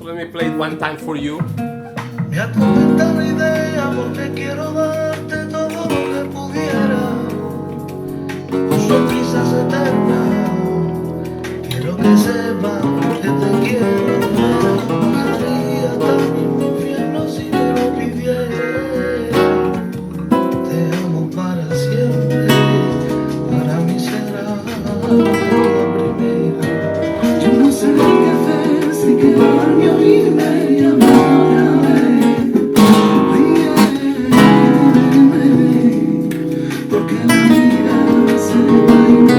So let me play it one time for you. Me atormenta la idea porque quiero darte todo lo que pudiera. Con sonrisas eternas. Quiero que sepas que te quiero. Bajaría hasta el mismo infierno si me lo pidiera. Te amo para siempre. Para mí será la primera. Yo no sé qué hacer si quedarme a oírme y amar otra vez. Porque la vida se va y no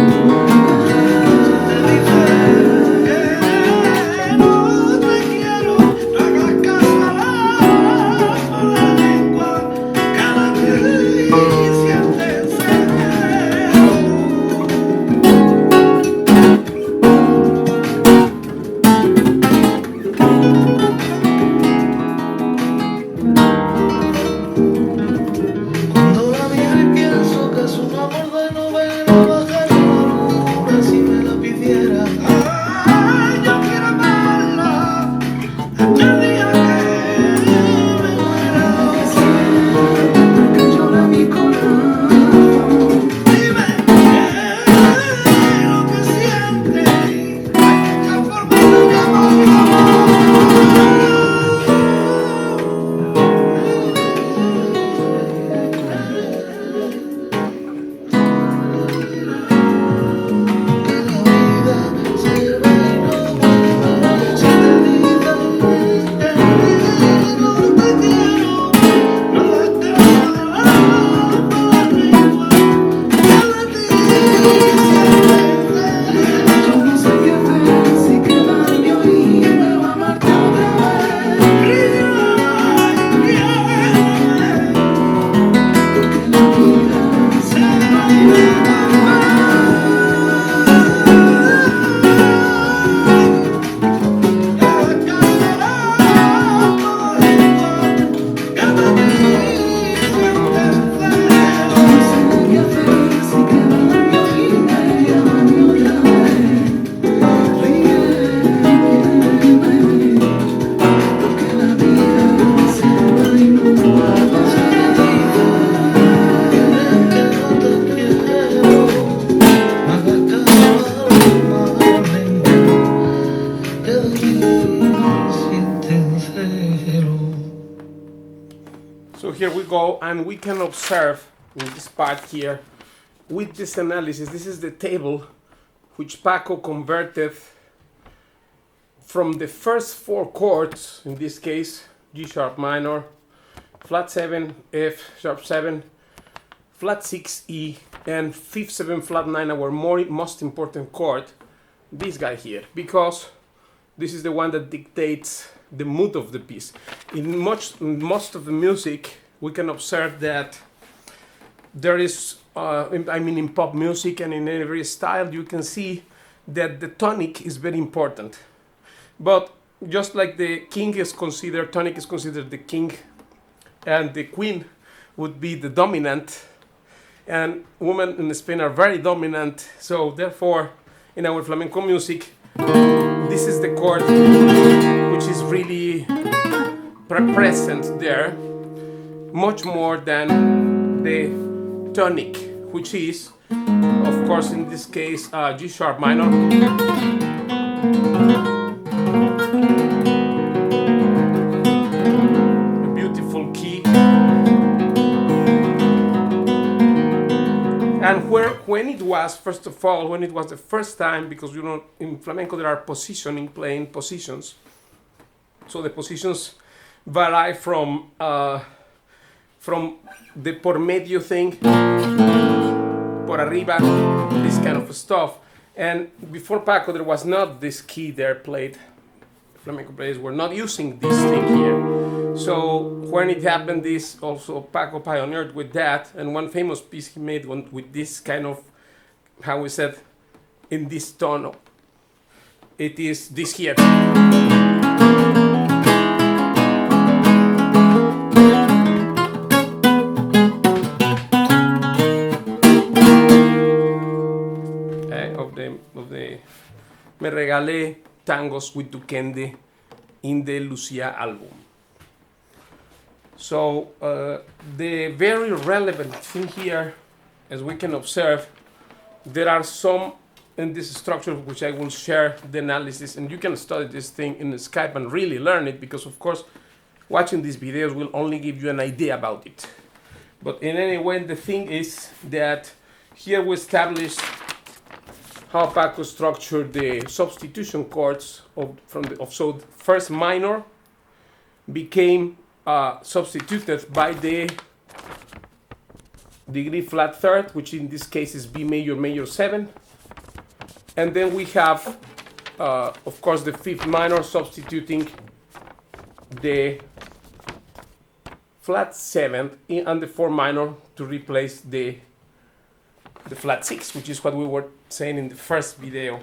te dice que no te quiero. No hagas caso a la lengua. Cada caricia te enseña. Cuando la miro y pienso que es un amor de novela, bajaría la luna si me la pidiera. Ay, yo quiero amarla hasta el día que me muera. Porque llora mi corazón. Dime qué es lo que sientes. Hay muchas formas de llamar So here we go, and we can observe in this part here, with this analysis, this is the table which Paco converted from the first four chords, in this case, G sharp minor, flat 7, F sharp 7, flat 6, E, and 5th 7 flat 9, our most important chord, this guy here, because this is the one that dictates the mood of the piece. In most of the music, we can observe that there is, in pop music and in every style, you can see that the tonic is very important. But just like the king is considered, tonic is considered the king, and the queen would be the dominant, and women in Spain are very dominant, so therefore, in our flamenco music, this is the chord which is really present there, much more than the tonic, which is, of course, in this case, G sharp minor, a beautiful key, and when it was, first of all, when it was the first time, because you know in flamenco there are playing positions, so the positions vary from the por medio thing, por arriba, this kind of stuff. And before Paco, there was not this key there played. Flamenco players were not using this thing here. So when it happened, this also Paco pioneered with that. And one famous piece he made with this kind of, how we said, in this tone. It is this here. Of the Me Regalé Tangos with Duquende in the Lucia album. So the very relevant thing here, as we can observe, there are some in this structure which I will share the analysis, and you can study this thing in Skype and really learn it, because of course watching these videos will only give you an idea about it. But in any way, the thing is that here we established how Paco structured the substitution chords so first minor became substituted by the degree flat third, which in this case is B major major 7, and then we have of course the fifth minor substituting the flat 7 and the 4 minor to replace the flat 6, which is what we were saying in the first video,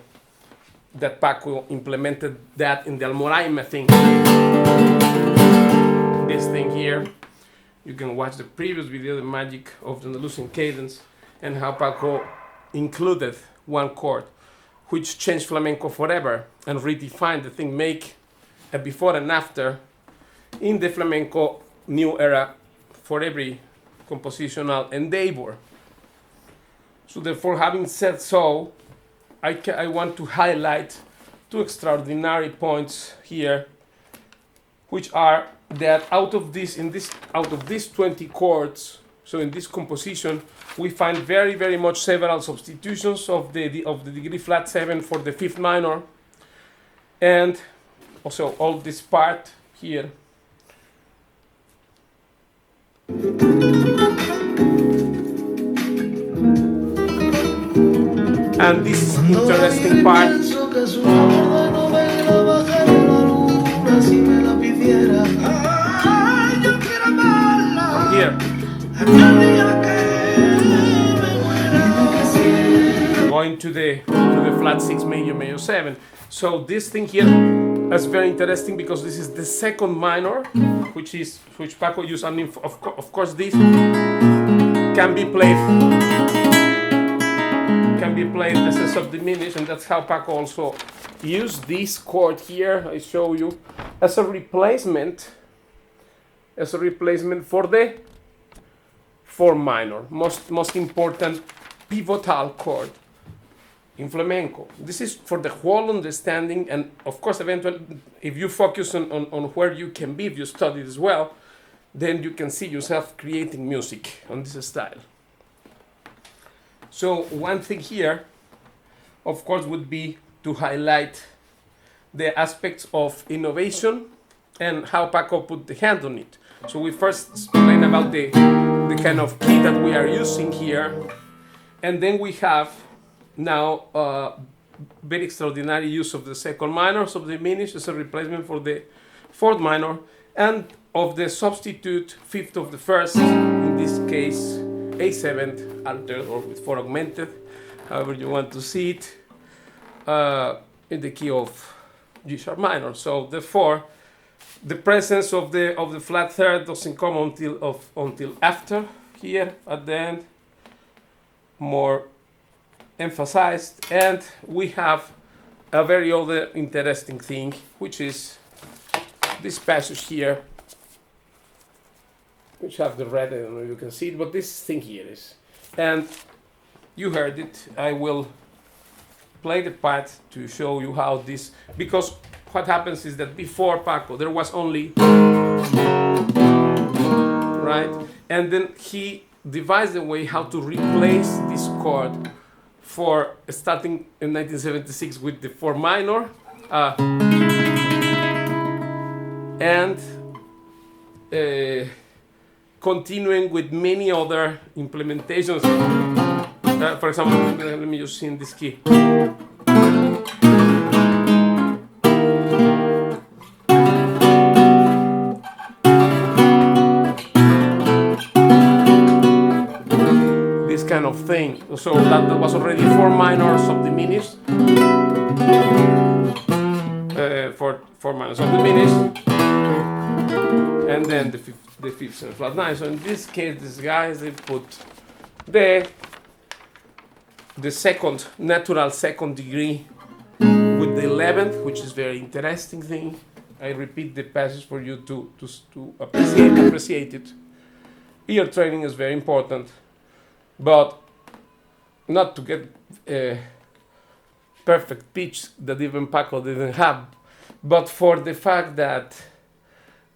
that Paco implemented that in the Almoraima thing. This thing here, you can watch the previous video, the magic of the Andalusian cadence, and how Paco included one chord, which changed flamenco forever and redefined the thing, make a before and after in the flamenco new era for every compositional endeavor. So therefore, having said so, I want to highlight two extraordinary points here, which are that out of these 20 chords, so in this composition, we find very much several substitutions of the degree flat 7 for the fifth minor, and also all this part here. And this interesting part from here, going to the flat 6 major major 7. So this thing here is very interesting because this is the second minor, which Paco used, and of course this can be played as a subdiminished, and that's how Paco also used this chord here. I show you as a replacement for the 4 minor, most important pivotal chord in flamenco. This is for the whole understanding, and of course eventually if you focus on where you can be, if you study as well, then you can see yourself creating music on this style. So one thing here, of course, would be to highlight the aspects of innovation and how Paco put the hand on it. So we first explain about the kind of key that we are using here, and then we have now very extraordinary use of the second minor subdiminished as a replacement for the fourth minor, and of the substitute fifth of the first, in this case A7 altered or with 4 augmented, however you want to see it, in the key of G sharp minor. So therefore, the presence of the flat third doesn't come until after here at the end, more emphasized, and we have a very other interesting thing, which is this passage here, which have the red. I don't know if you can see it, but this thing here is, and you heard it. I will play the part to show you how this, because what happens is that before Paco there was only right, and then he devised a way how to replace this chord for starting in 1976 with the 4 minor and continuing with many other implementations. For example, let me just sing this key. This kind of thing. So that was already 4 minor subdiminished. 4 minor subdiminished. And then the fifth and flat 9. So in this case, these guys, they put the second, natural second degree with the 11th, which is very interesting thing. I repeat the passage for you to appreciate it. Ear training is very important, but not to get perfect pitch that even Paco didn't have, but for the fact that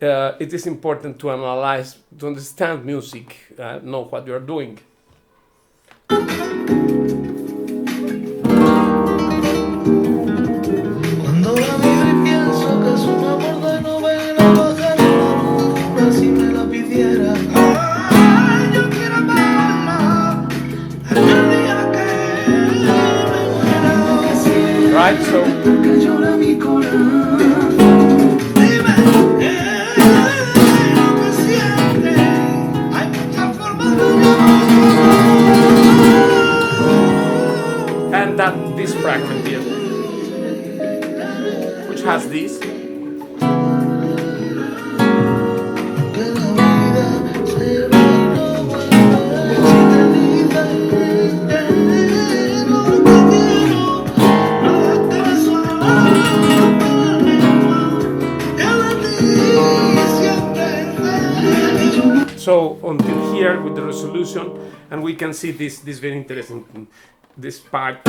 it is important to analyze, to understand music, know what you are doing. Cuando la miro y pienso que es un amor de novela, bajaría la luna si me la pidiera. Ay, yo quiero amarla hasta el día que me muera. Right, so Que llora mi corazón. Dime, ¿qué es lo que sientes? Hay muchas formas de amar. and that this fragment here, which has this. Que la vida se va y no vuelve. Si te dice lo que quiero, nada te resuelve. Que de ti siempre. So until here with the resolution, and we can see this very interesting this part.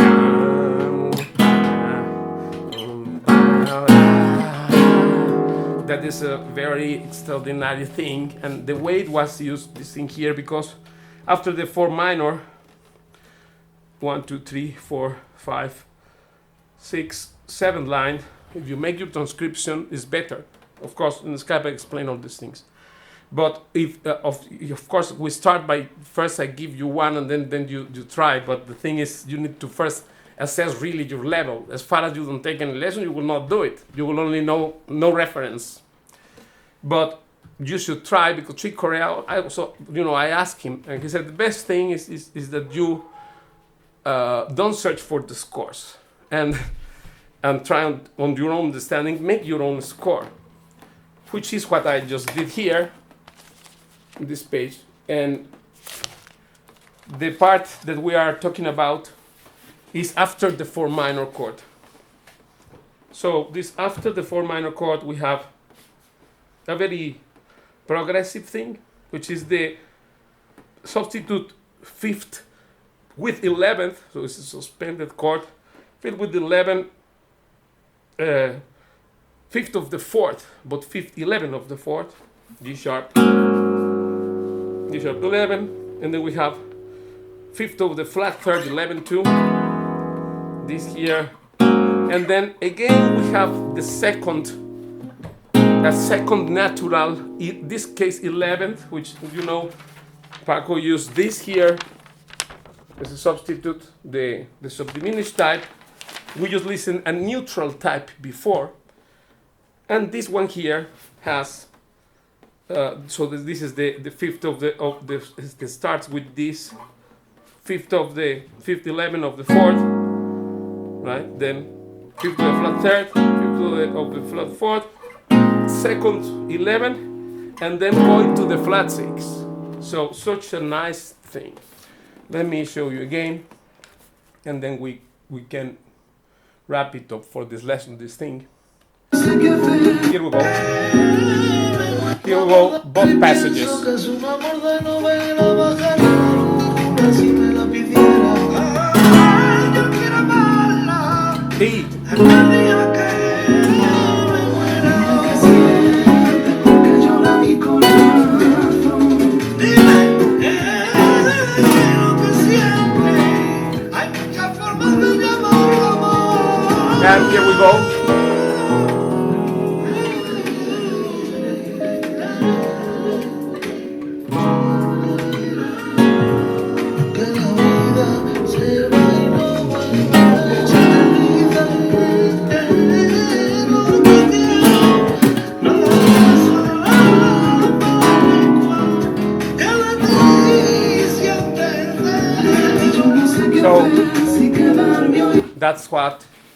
That is a very extraordinary thing, and the way it was used, this thing here, because after the 4 minor, 1, 2, 3, 4, 5, 6, 7 line, if you make your transcription, is better. Of course, in Skype I explain all these things. But if, of course, we start by first I give you one and then you try. But the thing is, you need to first assess really your level. As far as you don't take any lesson, you will not do it. You will only know no reference. But you should try, because Chick Corea, I asked him, and he said the best thing is that you don't search for the scores and try on your own understanding, make your own score, which is what I just did here. This page, and the part that we are talking about is after the 4 minor chord. So this after the 4 minor chord, we have a very progressive thing, which is the substitute 5th with 11th, so it's a suspended chord, 5th with 11, 5th of the 4th, but 5th 11 of the 4th, G sharp 11, and then we have 5th of the flat 3rd 11 2, this here, and then again we have the second natural, in this case 11th, which Paco used this here as a substitute, the subdiminished type. We just listen a neutral type before, and this one here has. So this is the 5th of the it starts with this 5th of the 5th 11 of the 4th, right? Then 5th of the flat 3rd, 5th of the flat 4th, 2nd 11, and then going to the flat 6. So such a nice thing. Let me show you again, and then we can wrap it up for this lesson. This thing. Here we go. Here we go, both passages. E. And here we go.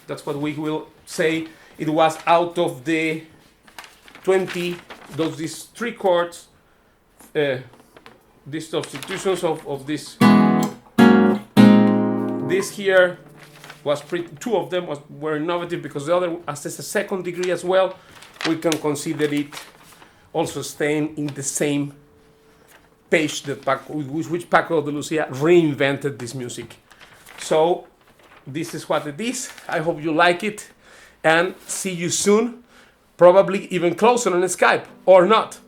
That's what we will say. It was out of the 20, these 3 chords, these substitutions of this. This here was 2 of them were innovative, because the other assessed a 2nd degree as well, we can consider it also staying in the same page that which Paco de Lucia reinvented this music. So this is what it is. I hope you like it, and see you soon, probably even closer on Skype or not.